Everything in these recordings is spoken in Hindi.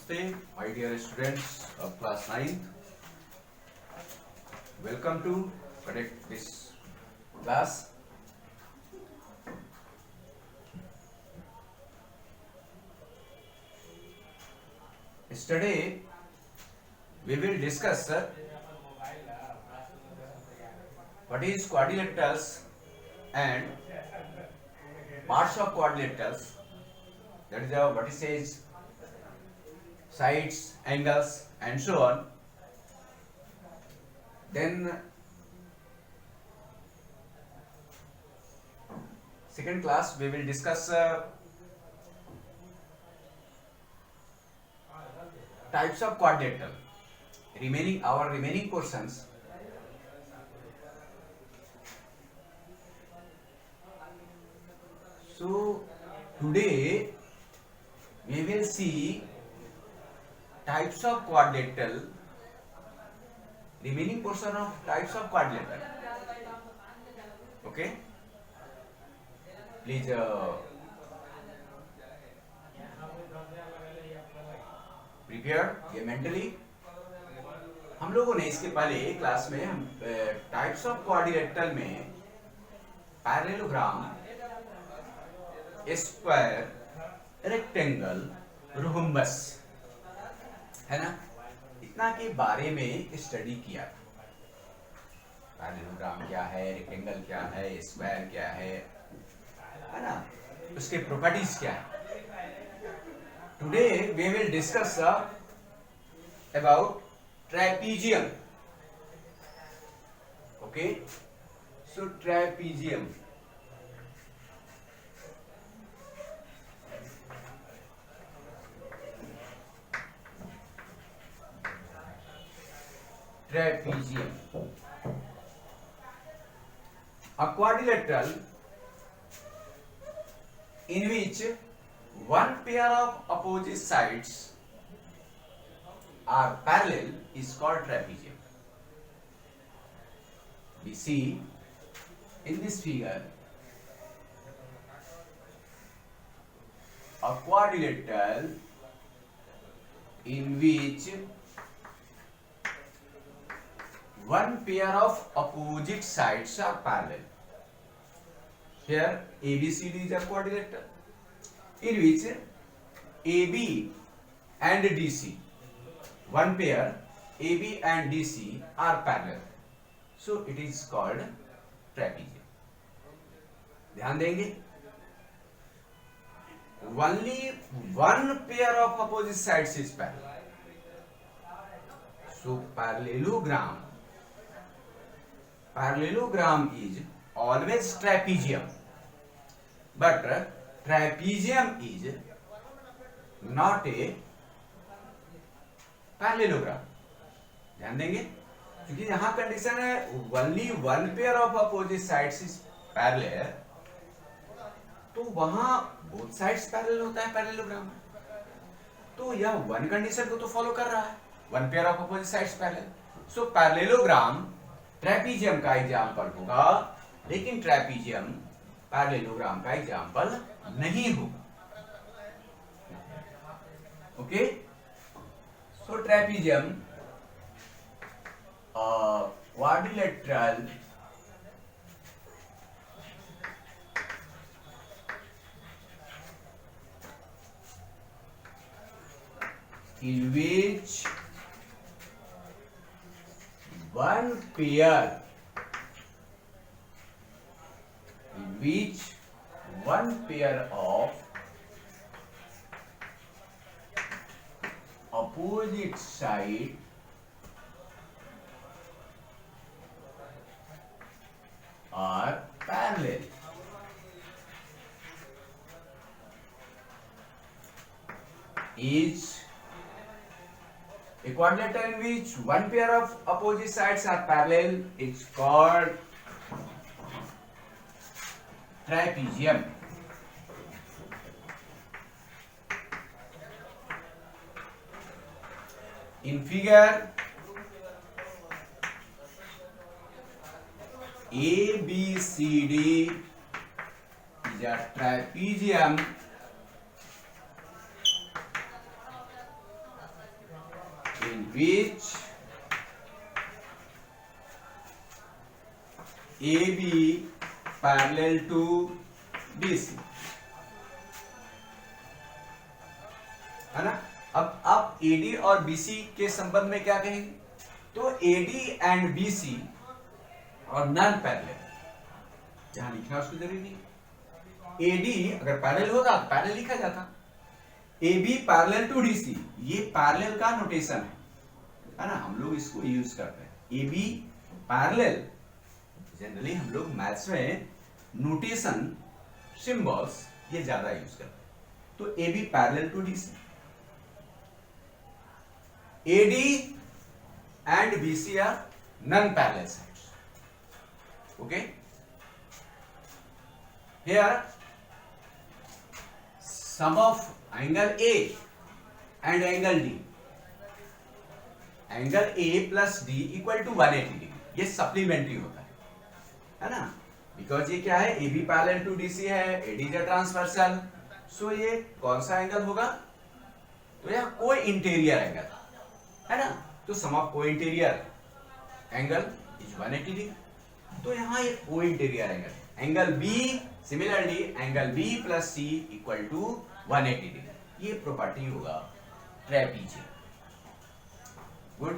Namaste, my dear students of class 9th. Welcome to conduct this class. Today we will discuss what is quadrilaterals and parts of quadrilaterals. That is what it says, sides, angles, and so on. Then second class we will discuss types of quadrilateral. Remaining portions. So today we will see types of quadrilateral, remaining portion of types of quadrilateral. Okay, please prepare ये मेंटली. हम लोगों ने इसके पहले क्लास में हम टाइप्स ऑफ क्वाड्रिलेटरल में पैरेललोग्राम, स्क्वायर, रेक्टेंगल, रोम्बस, है ना, इतना के बारे में स्टडी किया. पैरेललोग्राम क्या है, रेक्टेंगल क्या है, स्क्वायर क्या है ना, उसके प्रॉपर्टीज क्या है. Today we will discuss about trapezium. Okay, so trapezium. Trapezium. A quadrilateral in which one pair of opposite sides are parallel is called trapezium. We see in this figure a quadrilateral in which one pair of opposite sides are parallel. Here ABCD is a quadrilateral in which AB and DC, one pair AB and DC are parallel, so it is called trapezium. ध्यान देंगे, only one pair of opposite sides is parallel, so parallelogram is always trapezium, but trapezium is not a parallelogram. ध्यान देंगे, क्योंकि यहां कंडीशन है only one pair of opposite sides is parallel, तो वहां both sides parallel होता है पैरेललोग्राम में. तो यह वन कंडीशन को तो फॉलो कर रहा है, one pair of opposite sides parallel. So parallelogram trapezium का एग्जाम्पल होगा, लेकिन ट्रेपीजियम पैरेललोग्राम का एग्जाम्पल नहीं होगा. Okay, so trapezium quadrilateral in which one pair of opposite side are parallel is a quadrilateral in which one pair of opposite sides are parallel is called trapezium. In figure ABCD is a trapezium which AB parallel to BC, है ना। अब आप AD और BC के संबंध में क्या कहेंगे, तो AD एंड BC और नॉन पैरेलल, जहां लिखना उसकी जरूरी नहीं। AD अगर पैरेलल होता तो पैरेलल लिखा जाता। AB पैरेलल टू DC, ये पैरेलल का नोटेशन है ना, हम लोग इसको यूज करते हैं। AB पैरेलल, जनरली हम लोग मैथ्स में नोटेशन सिंबल्स ये ज्यादा यूज करते हैं। तो AB parallel to DC, AD and BC are non-parallel sides. Okay? Here, sum of angle A and angle D. Angle A plus D equal to 180 degree. ये सप्लीमेंट्री होता है ना, बिकॉज ये क्या है, AB पैरेलल टू DC है, AD का ट्रांसवर्सल, सो ये कौन सा एंगल होगा, तो यह कोई इंटीरियर एंगल है ना। तो सम ऑफ को इंटीरियर एंगल इज 180 डिग्री, तो यहां ये को interior angle B, similarly angle B plus C equal to 180 degree, ये प्रॉपर्टी होगा ट्रेपीजियम। गुड।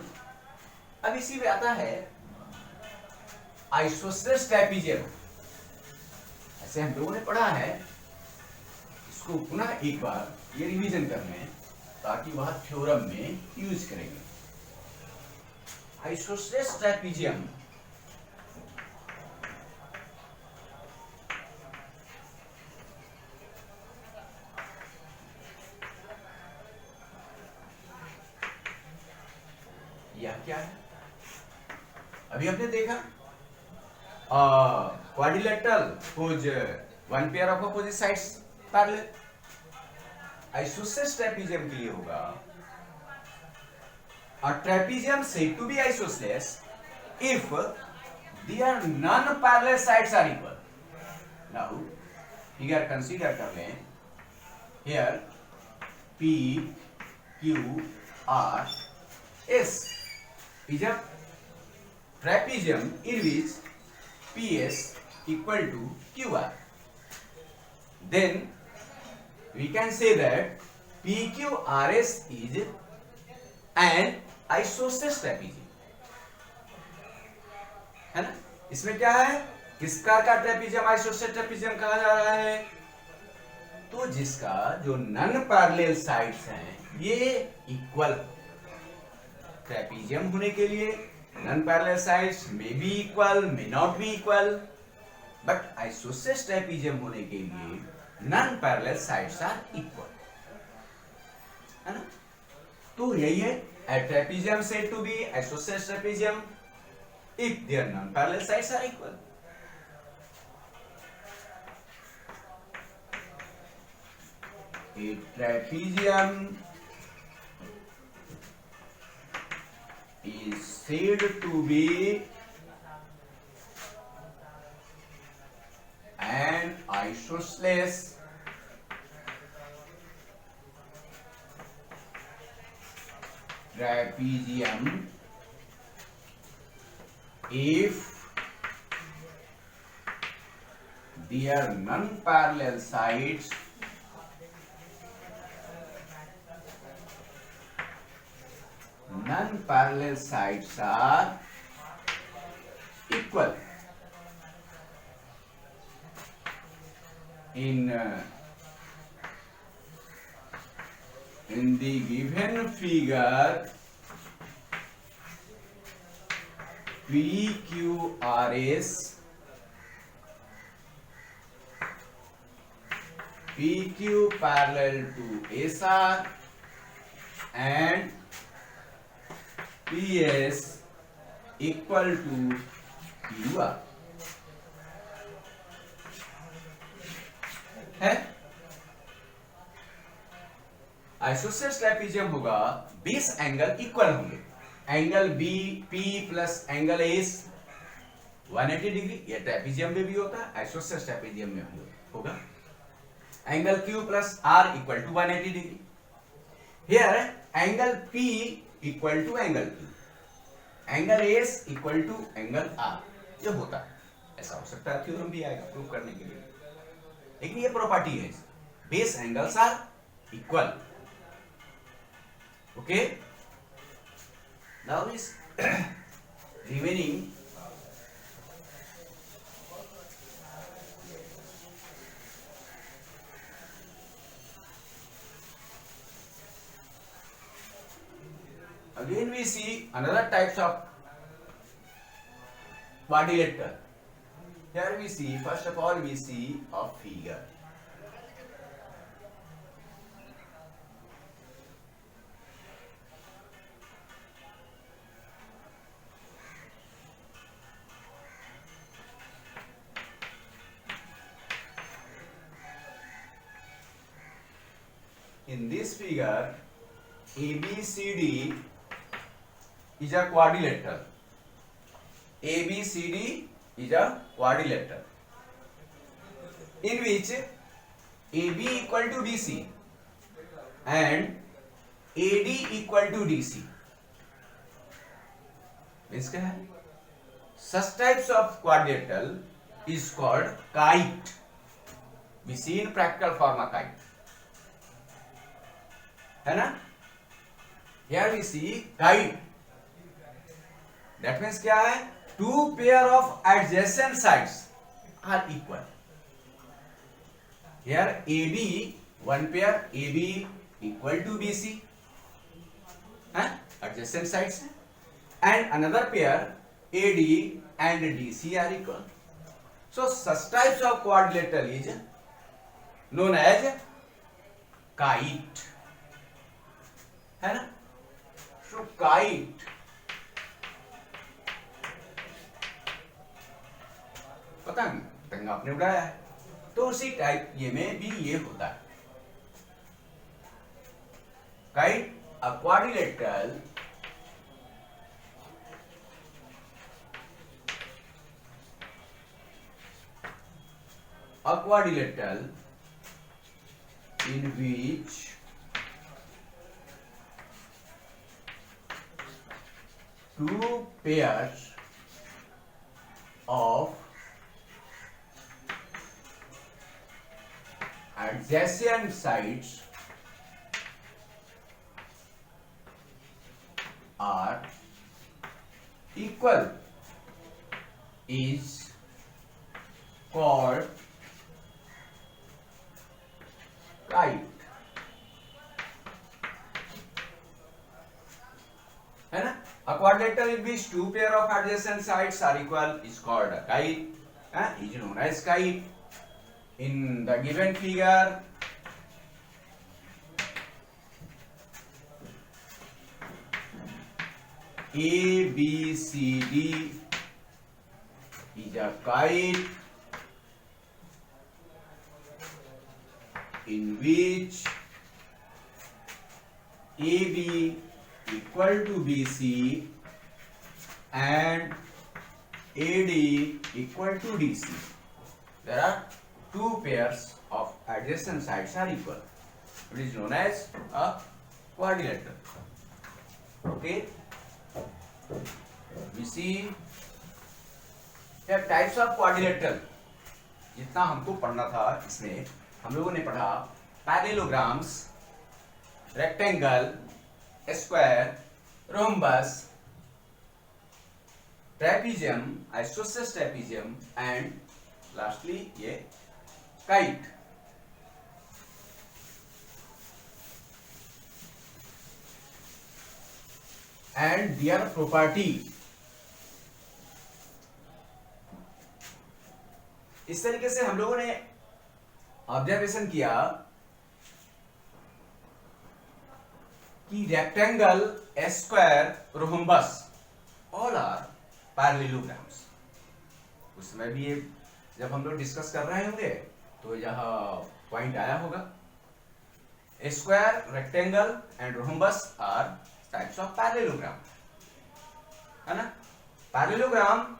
अब इसी में आता है आइसोसेलेस ट्रेपीजियम। ऐसे हम लोगों ने पढ़ा है, इसको पुनः एक बार ये रिवीजन कर लें ताकि वह थ्योरम में यूज करेंगे। आइसोसेलेस ट्रेपीजियम यह क्या है, अभी हमने देखा quadrilateral whose one pair of opposite sides parallel। Isosceles trapezium के लिए होगा a trapezium said to be isosceles if their non-parallel sides are equal। now here consider कर लें, here P Q R S is a trapezium in which PS equal to QR, then we can say that PQRS is an isosceles trapezium, है ना। इसमें क्या है, किस प्रकार का ट्रेपीजियम आइसोसेलेस ट्रेपीजियम कहा जा रहा है, तो जिसका जो नॉन पैरेलल साइड्स हैं ये इक्वल। ट्रेपीजियम होने के लिए non parallel sides may be equal, may not be equal, but isosceles trapezium होने के लिए non parallel sides are equal, है ना। तो यही है, a trapezium said to be isosceles trapezium if their non-parallel sides are equal। A trapezium is said to be an isosceles trapezium if their non-parallel sides are equal। In the given figure, PQRS, PQ parallel to SR and PS equal to QR है। आइसोसेलेस ट्रेपीजियम होगा, 20 एंगल इक्वल होंगे, angle B P plus angle S 180 degree, ये ट्रेपीजियम में भी होता है, आइसोसेलेस ट्रेपीजियम में भी होगा। Angle Q plus R equal to 180 degree. Here angle P equal to angle P, angle S equal to angle R, ये होता है। ऐसा हो सकता है, थ्योरम भी आएगा प्रूव करने के लिए, लेकिन ये प्रॉपर्टी है, base angles are equal. Okay, now इस remaining again we see another types of quadrilateral. Here we see, first of all we see a figure. In this figure, ABCD is a quadrilateral. ABCD is a quadrilateral in which AB equal to BC and AD equal to DC. Means क्या है? Such types of quadrilateral is called kite. We see in practical form a kite. है ना? Here we see kite. That means क्या है? Two pair of adjacent sides are equal. Here AB, one pair AB equal to BC, है? Adjacent sides, and another pair AD and DC are equal. So such types of quadrilateral is known as kite, है ना? So kite पतंग, पतंग आपने उड़ाया है, तो उसी टाइप ये में भी ये होता है। Kite a quadrilateral in which two pairs of adjacent sides are equal is called kite, है ना? A quadrilateral in which two pair of adjacent sides are equal is called a kite, is known as kite. In the given figure, ABCD is a kite in which AB equal to BC and AD equal to DC. There are two pairs of adjacent sides are equal. It is known as a quadrilateral. Okay. We see the types of quadrilateral. जितना हमको पढ़ना था इसमें हम लोगों ने पढ़ा parallelograms, rectangle, square, rhombus, trapezium, isosceles trapezium and lastly ये काइट. And their property. इस तरीके से हम लोगों ने ऑब्जर्वेशन किया कि rectangle, square, rhombus all are parallelograms. उस समय भी ये जब हम लोग डिस्कस कर रहे होंगे तो यह पॉइंट आया होगा. Square, rectangle and rhombus are types of parallelogram, है ना. Parallelogram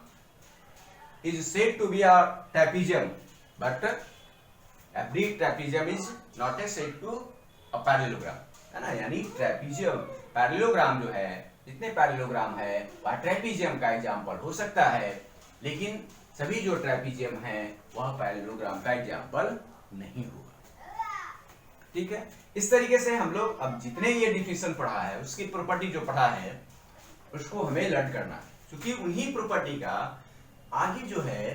is said to be a trapezium, but every trapezium is not a said to a parallelogram, है ना. यानी ट्रेपीजियम पैरेललोग्राम जो है, जितने पैरेललोग्राम है वह ट्रेपीजियम का एग्जाम्पल हो सकता है, लेकिन सभी जो ट्रेपीजियम है वह पैरेललोग्राम का एग्जाम्पल नहीं होगा। ठीक है, इस तरीके से हम लोग अब जितने ये डिफिनेशन पढ़ा है उसकी प्रॉपर्टी जो पढ़ा है उसको हमें लर्न करना है, क्योंकि उन्हीं प्रॉपर्टी का आगे जो है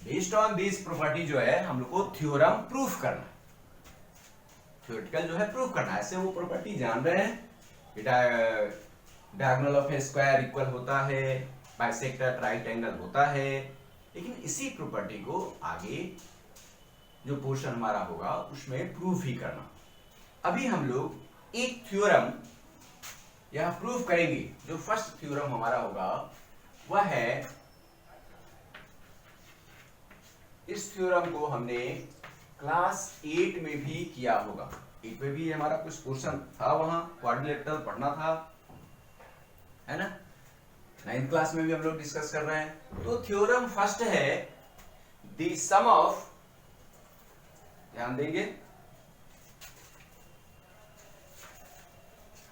बेस्ड ऑन दिस प्रॉपर्टी जो है हम लोग को थ्योरम प्रूफ करना है, थ्योरेटिकल जो है प्रूफ करना है। ऐसे वो प्रॉपर्टी जान रहे हैं, diagonal of A square equal होता है, बाइसेक्टर राइट एंगल होता है, लेकिन इसी प्रॉपर्टी को आगे जो पोर्शन हमारा होगा उसमें प्रूफ ही करना। अभी हम लोग एक थ्योरम यह प्रूफ करेंगे। जो फर्स्ट थ्योरम हमारा होगा वह है, इस थ्योरम को हमने क्लास 8 में भी किया होगा। 8 में भी हमारा कुछ पोर्शन था, वहां क्वाड्रिलेटरल पढ़ना था, है ना। 9th क्लास में भी हम लोग डिस्कस कर रहे हैं। तो थ्योरम फर्स्ट है द सम ऑफ, ध्यान देंगे,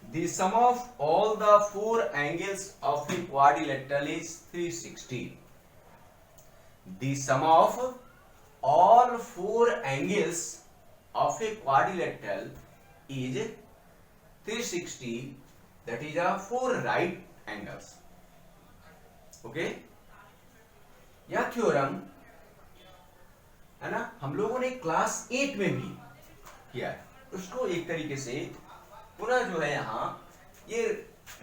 the sum of all the 4 angles of a quadrilateral is 360. The sum of all 4 angles of a quadrilateral is 360, that is a 4 right angles. Okay, यह थ्योरम है ना, हम लोगों ने क्लास 8 में भी किया है। उसको एक तरीके से पुनः जो है यहाँ ये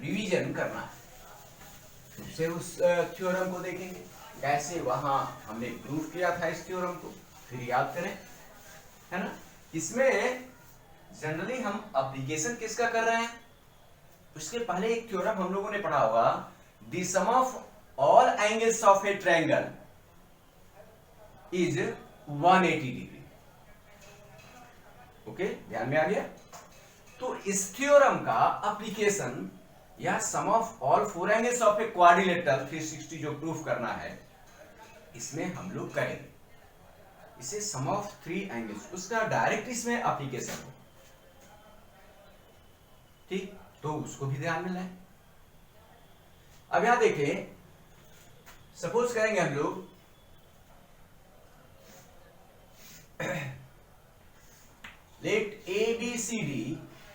रिवीजन करना है। उससे उस थ्योरम को देखेंगे कैसे वहां हमने प्रूफ किया था इस थ्योरम को, फिर याद करें, है ना। इसमें जनरली हम एप्लीकेशन किसका कर रहे हैं, उसके पहले एक थ्योरम हम लोगों ने पढ़ा होगा, the sum of all angles of a triangle is 180 degree. Okay, ध्यान में आ गया। तो इस थ्योरम का एप्लीकेशन या sum of all 4 angles of a quadrilateral 360 जो प्रूफ करना है, इसमें हम लोग करेंगे। इसे सम ऑफ 3 एंगल्स, उसका डायरेक्ट इसमें एप्लीकेशन हो। ठीक, तो उसको भी ध्यान में लाएं। अब यहां देखें, सपोज करेंगे हम लोग late ABCD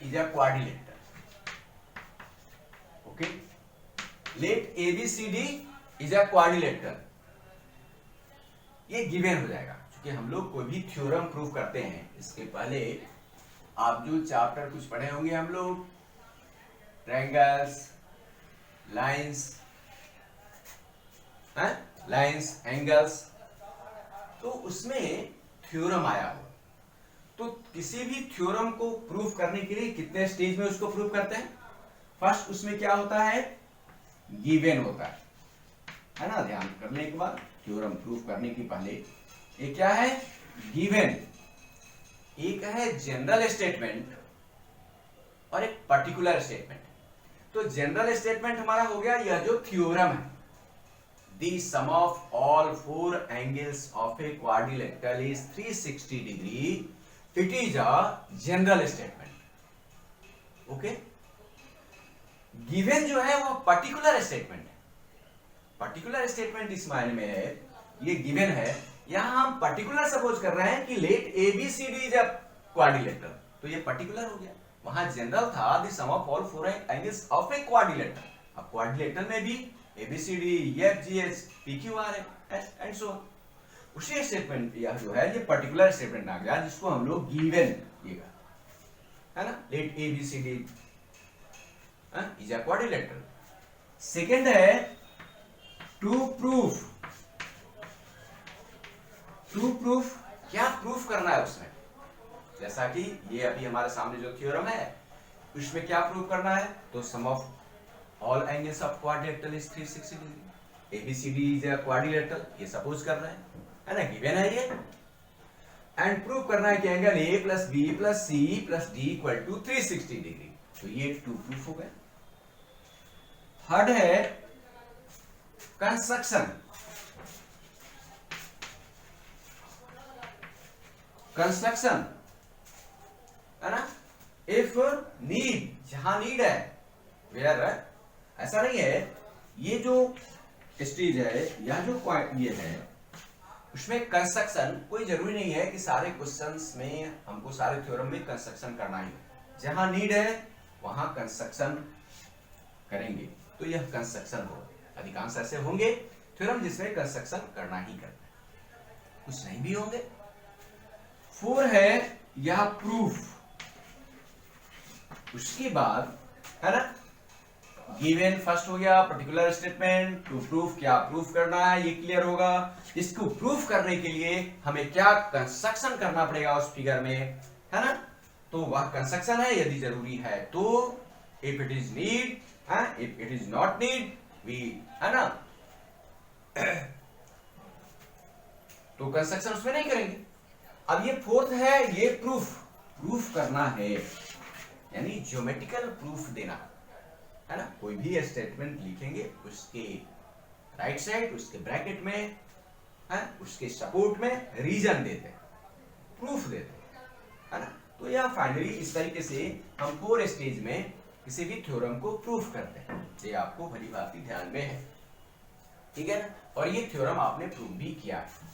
is a quadrilateral. Okay, let ABCD is a quadrilateral. ये गिवन हो जाएगा, क्योंकि हम लोग कोई भी थ्योरम प्रूफ करते हैं इसके पहले आप जो चैप्टर कुछ पढ़े होंगे हम लोग, ट्रायंगल्स, लाइंस, लाइंस, एंगल्स, तो उसमें थ्योरम आया हो। तो किसी भी थ्योरम को प्रूफ करने के लिए कितने स्टेज में उसको प्रूफ करते हैं। फर्स्ट उसमें क्या होता है, गिवन होता है ना। ध्यान करने के बाद थ्योरम प्रूफ करने के पहले ये क्या है, गिवन। एक है जनरल स्टेटमेंट और एक पर्टिकुलर स्टेटमेंट। तो जनरल स्टेटमेंट हमारा हो गया यह जो थ्योरम है, the sum of all 4 angles of a quadrilateral is 360 degree, it is a general statement. Okay, given जो है वो पर्टिकुलर स्टेटमेंट है। पर्टिकुलर स्टेटमेंट इस मायने में है, ये गिवन है, यहां हम पर्टिकुलर सपोज कर रहे हैं कि let ABCD is a quadrilateral, तो ये पर्टिकुलर हो गया। वहां जनरल था the sum of all 4 angles of a quadrilateral. अब क्वाड्रिलेटरल में भी ABCD, EFGH, PQR है एंड सो ऑन। उसी स्टेटमेंट यह जो है ये पर्टिकुलर स्टेटमेंट आ गया, जिसको हम लोग गिवन लिखा है ना, let ABCD is a quadrilateral. Second है टू प्रूफ। टू प्रूफ, क्या प्रूफ करना है उसमें, जैसा कि ये अभी हमारे सामने जो थ्योरम है उसमें क्या प्रूफ करना है, तो sum of all angles of quadrilateral is 360 degree, ABCD is a quadrilateral, ये सपोज कर रहे हैं, है ना, गिवन है ये। एंड प्रूव करना है कि angle A plus B plus C plus D equal to 360 degree. तो ये टू प्रूफ हो गए। थर्ड है कंस्ट्रक्शन। कंस्ट्रक्शन है ना, इफ नीड, जहां नीड है, वेयर, ऐसा नहीं है ये जो स्टेज है या जो ये है उसमें कंस्ट्रक्शन कोई जरूरी नहीं है कि सारे क्वेश्चंस में हमको सारे थ्योरम में कंस्ट्रक्शन करना ही हो। जहां नीड है वहां कंस्ट्रक्शन करेंगे तो यह कंस्ट्रक्शन हो। अधिकांश ऐसे होंगे थ्योरम जिसमें कंस्ट्रक्शन करना ही करना, कुछ नहीं भी होंगे। 4 है यह प्रूफ, उसके बाद है ना गिवन फर्स्ट हो गया, पर्टिकुलर स्टेटमेंट टू प्रूफ, क्या प्रूफ करना है ये क्लियर होगा। इसको प्रूफ करने के लिए हमें क्या कंस्ट्रक्शन करना पड़ेगा उस फिगर में, है ना, तो वह कंस्ट्रक्शन है यदि जरूरी है तो, if it is need, if it is not need we, है ना, तो कंस्ट्रक्शन उसमें नहीं करेंगे। अब ये 4th है, ये प्रूफ करना है, यानी ज्योमेट्रिकल प्रूफ देना, है ना। कोई भी स्टेटमेंट लिखेंगे उसके राइट साइड उसके ब्रैकेट में, है, उसके सपोर्ट में रीजन देते हैं, प्रूफ देते हैं, है ना। तो यह फाइनली इस तरीके से हम 4 स्टेज में किसी भी थ्योरम को प्रूफ करते हैं। ये आपको भली भांति ध्यान में है, ठीक है ना। और ये थ्योरम आपने प्रूफ भी किया है।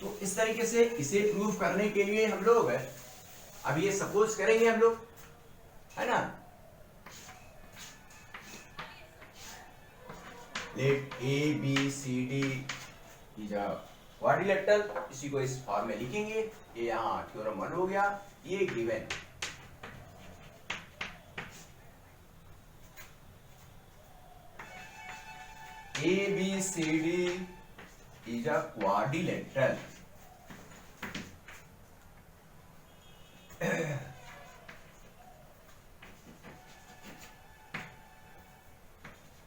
तो इस तरीके से इसे प्रूफ करने के लिए हम लोग अब ये सपोज करेंगे हम लोग, है ना, let A B C D is a quadrilateral, इसी को इस फॉर्म में लिखेंगे। ये यहाँ थ्योरम 1 हो गया, ये given A B C D is a quadrilateral,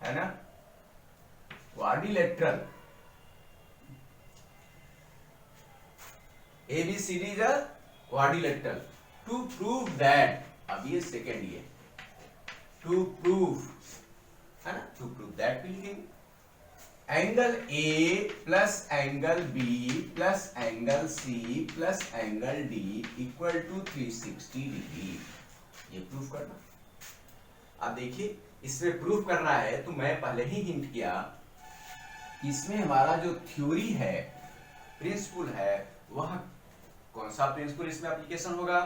है ना, quadrilateral ABCD is a quadrilateral. To prove that, अब ये सेकेंड ये to prove, है ना, to prove that भी लिखेंगे। Angle A plus angle B plus angle C plus angle D equal to 360 degree, ये प्रूफ करना। अब देखिए इसमें प्रूफ करना है तो मैं पहले ही हिंट किया कि इसमें हमारा जो थ्योरी है, प्रिंसिपल है, वह कौन सा प्रिंसिपल इसमें एप्लीकेशन होगा।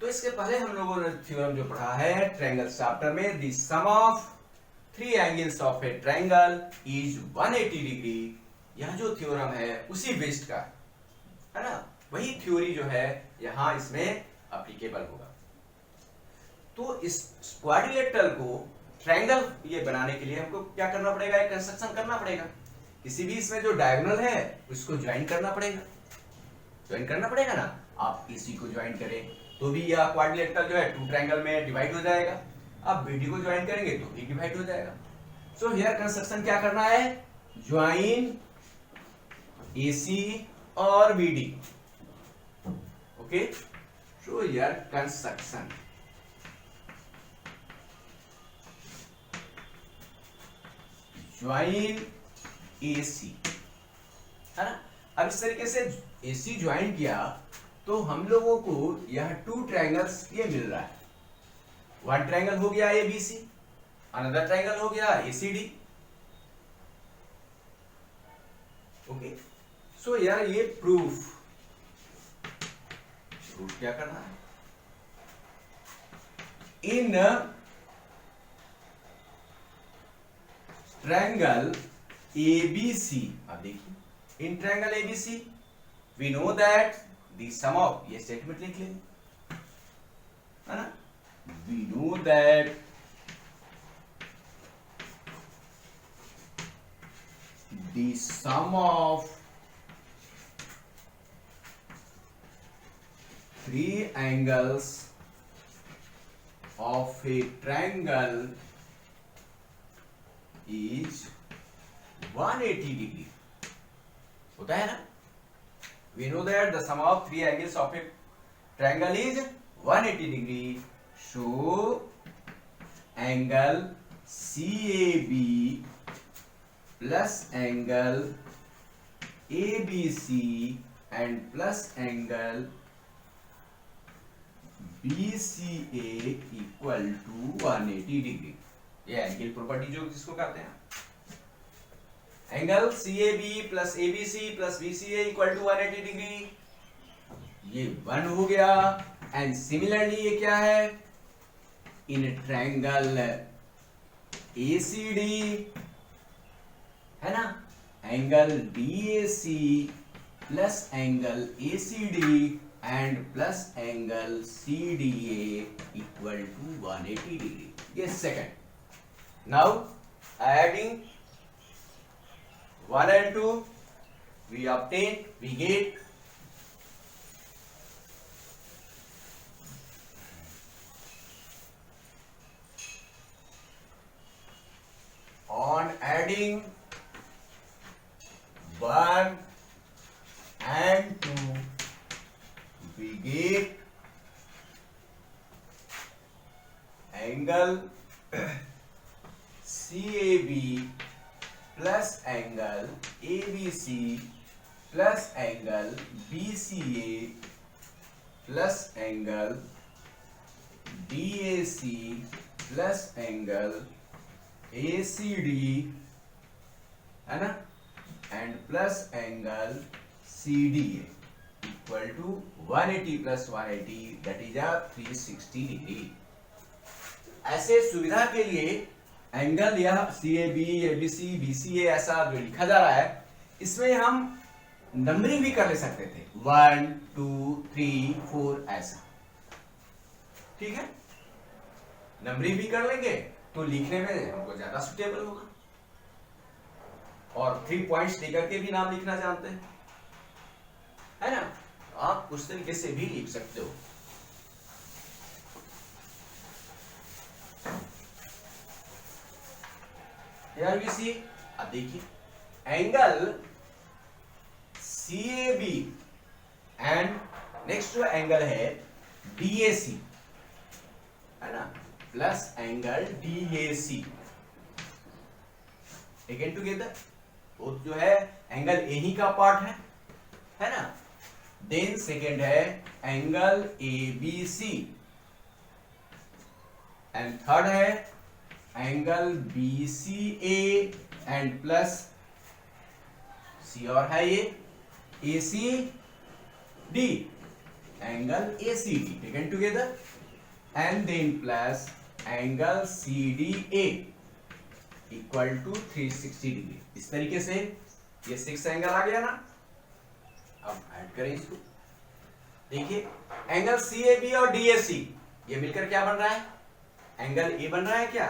तो इसके पहले हम लोगों ने थ्योरम जो पढ़ा है ट्रायंगल चैप्टर में, the sum of 3 angles of a triangle is 180 degree, यह जो थ्योरम है उसी बेस्ड का, है ना, वही थ्योरी जो है यहां इसमें एप्लीकेबल होगा। तो इस क्वाड्रिलेटरल को ट्रायंगल ये बनाने के लिए हमको क्या करना पड़ेगा, एक कंस्ट्रक्शन करना पड़ेगा। किसी भी इसमें जो डायगोनल है उसको ज्वाइन करना पड़ेगा, ज्वाइन करना पड़ेगा ना। आप इसी को ज्वाइन करें तो भी यह क्वाड्रिलेटरल जो है 2 ट्रायंगल में डिवाइड हो जाएगा। आप बीडी को ज्वाइन करेंगे तो भी डिवाइड हो जाएगा। सो हियर कंस्ट्रक्शन क्या करना है, ज्वाइन एसी और BD, okay. So here construction, join AC, है ना। अब इस तरीके से एसी ज्वाइन किया तो हम लोगों को यह 2 ट्रायंगल्स ये मिल रहा है। 1 ट्रायंगल हो गया एबीसी, अनदर ट्रायंगल हो गया एसीडी, ओके। सो यार ये प्रूफ क्या करना है, इन ट्रायंगल एबीसी, अब देखिए in triangle ABC we know that the sum of, ये स्टेटमेंट लिख लेंगे, है ना, we know that the sum of 3 angles of a triangle is 180 degree, होता है ना। We know that the sum of 3 angles of a triangle is 180 degree. So angle CAB plus angle ABC and plus angle BCA equal to 180 degree. ये एंगल प्रॉपर्टी जो जिसको कहते हैं angle CAB plus ABC plus BCA equal to 180 degree, ये 1 हो गया। एंड सिमिलरली ये क्या है, इन ट्रायंगल ACD है ना, angle DAC plus angle ACD and plus angle CDA equal to 180 degree. ये second. Now adding 1 and 2 we get on adding 1 and 2 we get angle CAB plus angle ABC plus angle BCA plus angle DAC plus angle ACD है ना, and plus angle CDA equal to 180 plus 180 that is 360 degree. ऐसे सुविधा के लिए एंगल या CAB, ABC, BCA ऐसा जो लिखा जा रहा है, इसमें हम नंबरिंग भी कर ले सकते थे 1 2 3 4 ऐसा, ठीक है। नंबरिंग भी कर लेंगे तो लिखने में हमको ज्यादा सुटेबल होगा। और 3 पॉइंट्स लेकर के भी नाम लिखना जानते हैं, है ना, आप उस तरीके से भी लिख सकते हो। Here we see, अब देखिए एंगल CAB एंड नेक्स्ट जो एंगल है DAC है ना, plus angle DAC taken together, वो जो है एंगल A का पार्ट है ना। देन सेकेंड है एंगल ABC एंड थर्ड है angle BCA and plus C और है ये ACD angle ACD taken together and then plus angle CDA equal to 360 degree. इस तरीके से ये 6 एंगल आ गया ना। अब ऐड करें इसको, देखिए एंगल CAB और DAC ये मिलकर क्या बन रहा है, एंगल A बन रहा है क्या,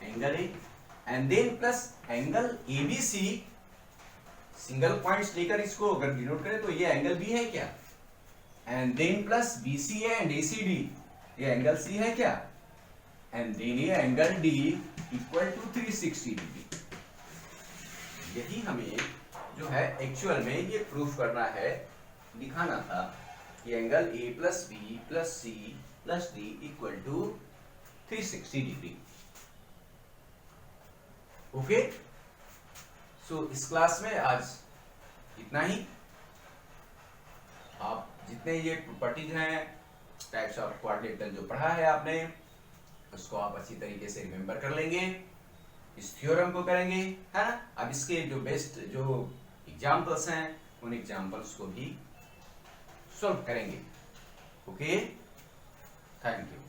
angle A and then plus angle ABC, single points लेकर इसको अगर डिनोट करें तो ये एंगल B है क्या, and then plus BCA and ACD, ये एंगल C है क्या, एंड देन ये angle D equal to 360 degree. यही हमें जो है एक्चुअल में ये प्रूफ करना है, दिखाना था कि angle A plus B plus C plus D equal to 360 degree. Okay, so इस क्लास में आज इतना ही। आप जितने ये प्रॉपर्टीज हैं, टाइप्स ऑफ क्वाड्रिलेटरल जो पढ़ा है आपने, उसको आप अच्छी तरीके से रिमेम्बर कर लेंगे, इस थ्योरम को करेंगे, है ना। अब इसके जो बेस्ट जो एग्जाम्पल्स हैं उन एग्जाम्पल्स को भी सॉल्व करेंगे। Okay, thank you.